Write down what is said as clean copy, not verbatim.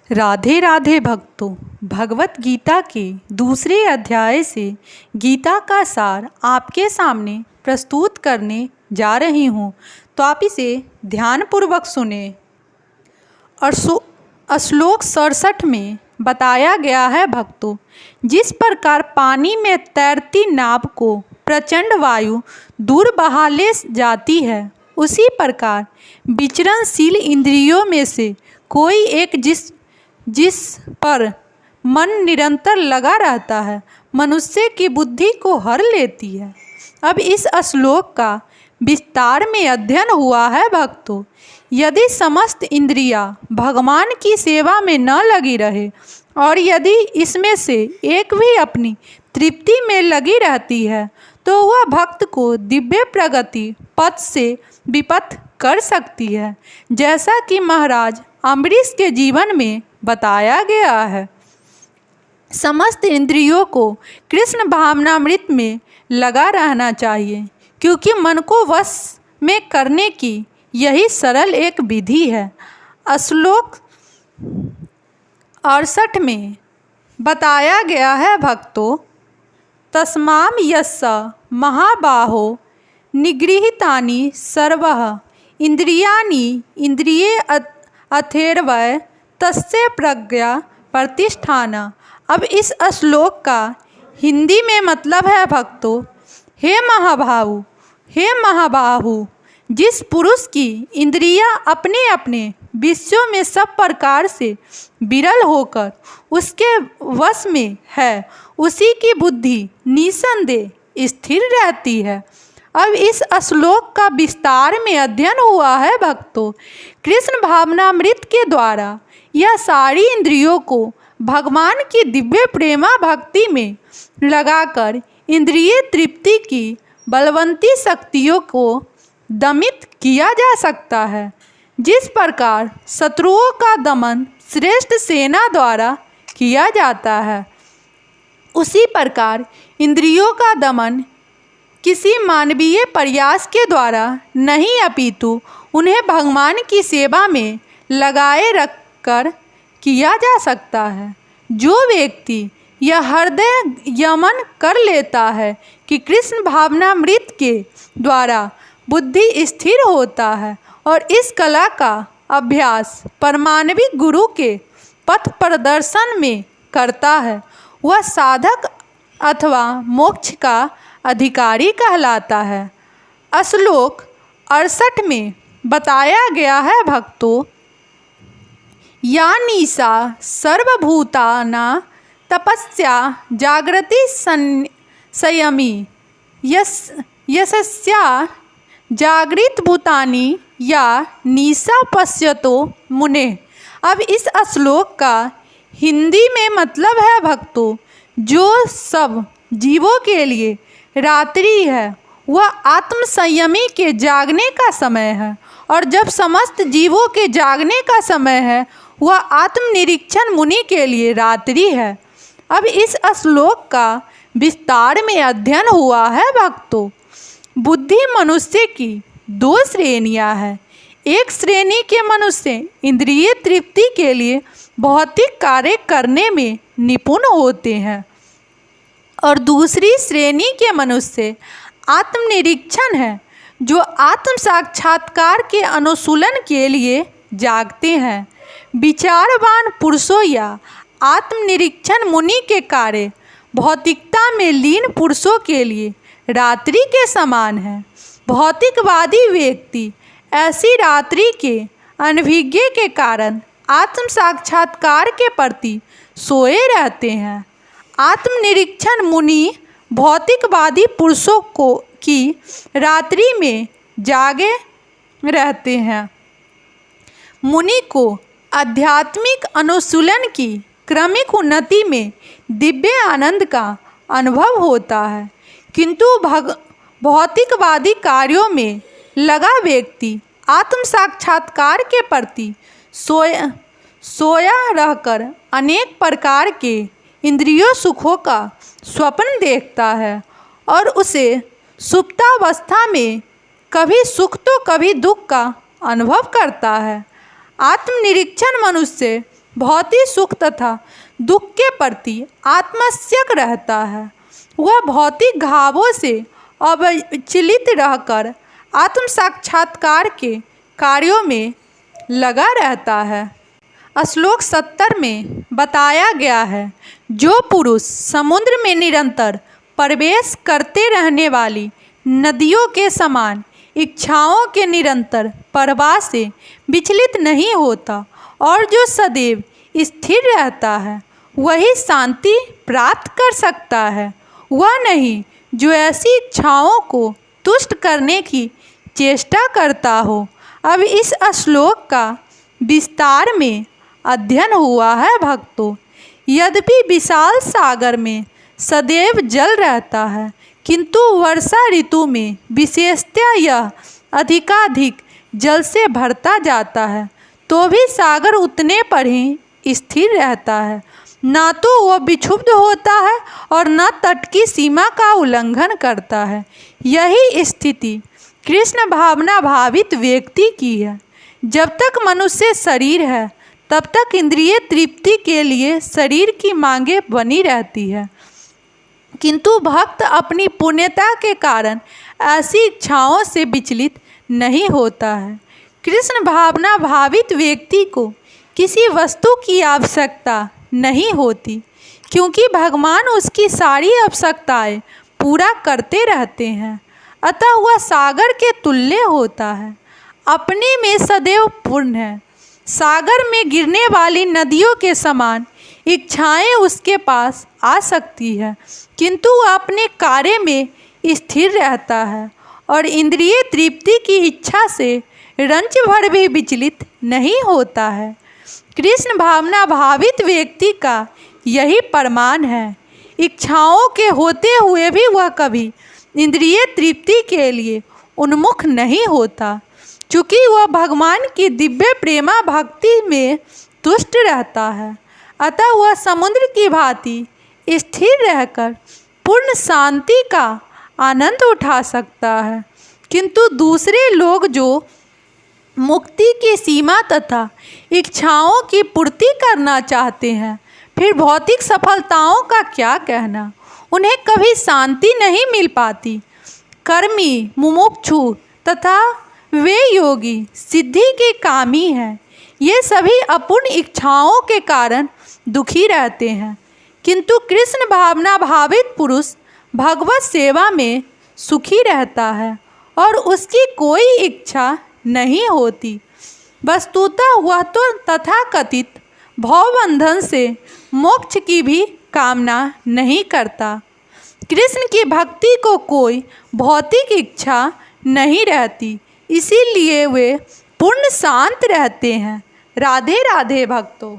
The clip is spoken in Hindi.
राधे राधे भक्तों, भगवत गीता के दूसरे अध्याय से गीता का सार आपके सामने प्रस्तुत करने जा रही हूँ, तो आप इसे ध्यानपूर्वक सुने। और श्लोक 67 में बताया गया है भक्तों, जिस प्रकार पानी में तैरती नाव को प्रचंड वायु दूर बहा ले जाती है, उसी प्रकार विचरणशील इंद्रियों में से कोई एक जिस पर मन निरंतर लगा रहता है, मनुष्य की बुद्धि को हर लेती है। अब इस श्लोक का विस्तार में अध्ययन हुआ है भक्तों। यदि समस्त इंद्रियां भगवान की सेवा में न लगी रहे और यदि इसमें से एक भी अपनी तृप्ति में लगी रहती है, तो वह भक्त को दिव्य प्रगति पथ से विपथ कर सकती है, जैसा कि महाराज अम्बरीश के जीवन में बताया गया है। समस्त इंद्रियों को कृष्ण भावनामृत में लगा रहना चाहिए, क्योंकि मन को वश में करने की यही सरल एक विधि है। श्लोक 68 में बताया गया है भक्तों, तस्माम यस्स महाबाहो निगृहीतानि सर्वः इंद्रियाणि इंद्रिये अथर्वय तस्य प्रज्ञा प्रतिष्ठान। अब इस श्लोक का हिंदी में मतलब है भक्तों, हे महाबाहु, जिस पुरुष की इंद्रियां अपने अपने विषयों में सब प्रकार से विरल होकर उसके वश में है, उसी की बुद्धि निसंदेह स्थिर रहती है। अब इस श्लोक का विस्तार में अध्ययन हुआ है भक्तों। कृष्ण भावनामृत के द्वारा यह सारी इंद्रियों को भगवान की दिव्य प्रेमा भक्ति में लगाकर इंद्रिय तृप्ति की बलवंती शक्तियों को दमित किया जा सकता है। जिस प्रकार शत्रुओं का दमन श्रेष्ठ सेना द्वारा किया जाता है, उसी प्रकार इंद्रियों का दमन किसी मानवीय प्रयास के द्वारा नहीं, अपितु उन्हें भगवान की सेवा में लगाए रखकर किया जा सकता है। जो व्यक्ति यह हृदय यमन कर लेता है कि कृष्ण भावनामृत के द्वारा बुद्धि स्थिर होता है और इस कला का अभ्यास परमानविक गुरु के पथ प्रदर्शन में करता है, वह साधक अथवा मोक्ष का अधिकारी कहलाता है। श्लोक 68 में बताया गया है भक्तों, या निशा सर्वभूतानां तपस्या जागृति संयमी यशस्या जागृत भूतानि या निशा पश्यतो मुने। अब इस श्लोक का हिंदी में मतलब है भक्तों, जो सब जीवों के लिए रात्रि है, वह आत्म संयमी के जागने का समय है, और जब समस्त जीवों के जागने का समय है, वह आत्मनिरीक्षण मुनि के लिए रात्रि है। अब इस श्लोक का विस्तार में अध्ययन हुआ है भक्तों। बुद्धि मनुष्य की दो श्रेणियां हैं। एक श्रेणी के मनुष्य इंद्रिय तृप्ति के लिए भौतिक कार्य करने में निपुण होते हैं, और दूसरी श्रेणी के मनुष्य आत्मनिरीक्षण है, जो आत्म साक्षात्कार के अनुशीलन के लिए जागते हैं। विचारवान पुरुषों या आत्मनिरीक्षण मुनि के कार्य भौतिकता में लीन पुरुषों के लिए रात्रि के समान है। भौतिकवादी व्यक्ति ऐसी रात्रि के अनभिज्ञ के कारण आत्म साक्षात्कार के प्रति सोए रहते हैं। आत्मनिरीक्षण मुनि भौतिकवादी पुरुषों की रात्रि में जागे रहते हैं। मुनि को आध्यात्मिक अनुशीलन की क्रमिक उन्नति में दिव्य आनंद का अनुभव होता है, किंतु भौतिकवादी कार्यों में लगा व्यक्ति आत्म साक्षात्कार के प्रति सोया रहकर अनेक प्रकार के इंद्रियों सुखों का स्वप्न देखता है, और उसे सुप्तावस्था में कभी सुख तो कभी दुख का अनुभव करता है। आत्मनिरीक्षण मनुष्य भौतिक सुख तथा दुख के प्रति आत्मन्यस्त रहता है। वह भौतिक घावों से अविचलित रहकर आत्म साक्षात्कार के कार्यों में लगा रहता है। श्लोक 70 में बताया गया है, जो पुरुष समुद्र में निरंतर प्रवेश करते रहने वाली नदियों के समान इच्छाओं के निरंतर प्रवाह से विचलित नहीं होता और जो सदैव स्थिर रहता है, वही शांति प्राप्त कर सकता है। वह नहीं जो ऐसी इच्छाओं को तुष्ट करने की चेष्टा करता हो। अब इस श्लोक का विस्तार में अध्ययन हुआ है भक्तों। यद्यपि विशाल सागर में सदैव जल रहता है, किंतु वर्षा ऋतु में विशेषतः यह अधिकाधिक जल से भरता जाता है, तो भी सागर उतने पर ही स्थिर रहता है। ना तो वह विक्षुब्ध होता है और न तट की सीमा का उल्लंघन करता है। यही स्थिति कृष्ण भावना भावित व्यक्ति की है। जब तक मनुष्य शरीर है, तब तक इंद्रिय तृप्ति के लिए शरीर की मांगें बनी रहती है, किंतु भक्त अपनी पुण्यता के कारण ऐसी इच्छाओं से विचलित नहीं होता है। कृष्ण भावना भावित व्यक्ति को किसी वस्तु की आवश्यकता नहीं होती, क्योंकि भगवान उसकी सारी आवश्यकताएं पूरा करते रहते हैं। अतः वह सागर के तुल्य होता है, अपने में सदैव पूर्ण है। सागर में गिरने वाली नदियों के समान इच्छाएं उसके पास आ सकती है, किंतु वह अपने कार्य में स्थिर रहता है और इंद्रिय तृप्ति की इच्छा से रंच भर भी विचलित नहीं होता है। कृष्ण भावना भावित व्यक्ति का यही प्रमाण है। इच्छाओं के होते हुए भी वह कभी इंद्रिय तृप्ति के लिए उन्मुख नहीं होता, चूँकि वह भगवान की दिव्य प्रेमा भक्ति में तुष्ट रहता है। अतः वह समुद्र की भांति स्थिर रहकर पूर्ण शांति का आनंद उठा सकता है। किंतु दूसरे लोग जो मुक्ति की सीमा तथा इच्छाओं की पूर्ति करना चाहते हैं, फिर भौतिक सफलताओं का क्या कहना। उन्हें कभी शांति नहीं मिल पाती। कर्मी, मुमुक्षु तथा वे योगी सिद्धि के कामी हैं। ये सभी अपूर्ण इच्छाओं के कारण दुखी रहते हैं, किंतु कृष्ण भावना भावित पुरुष भगवत सेवा में सुखी रहता है और उसकी कोई इच्छा नहीं होती। वस्तुतः वह तो तथाकथित भवबंधन से मोक्ष की भी कामना नहीं करता। कृष्ण की भक्ति को कोई भौतिक इच्छा नहीं रहती, इसीलिए वे पूर्ण शांत रहते हैं। राधे राधे भक्तों।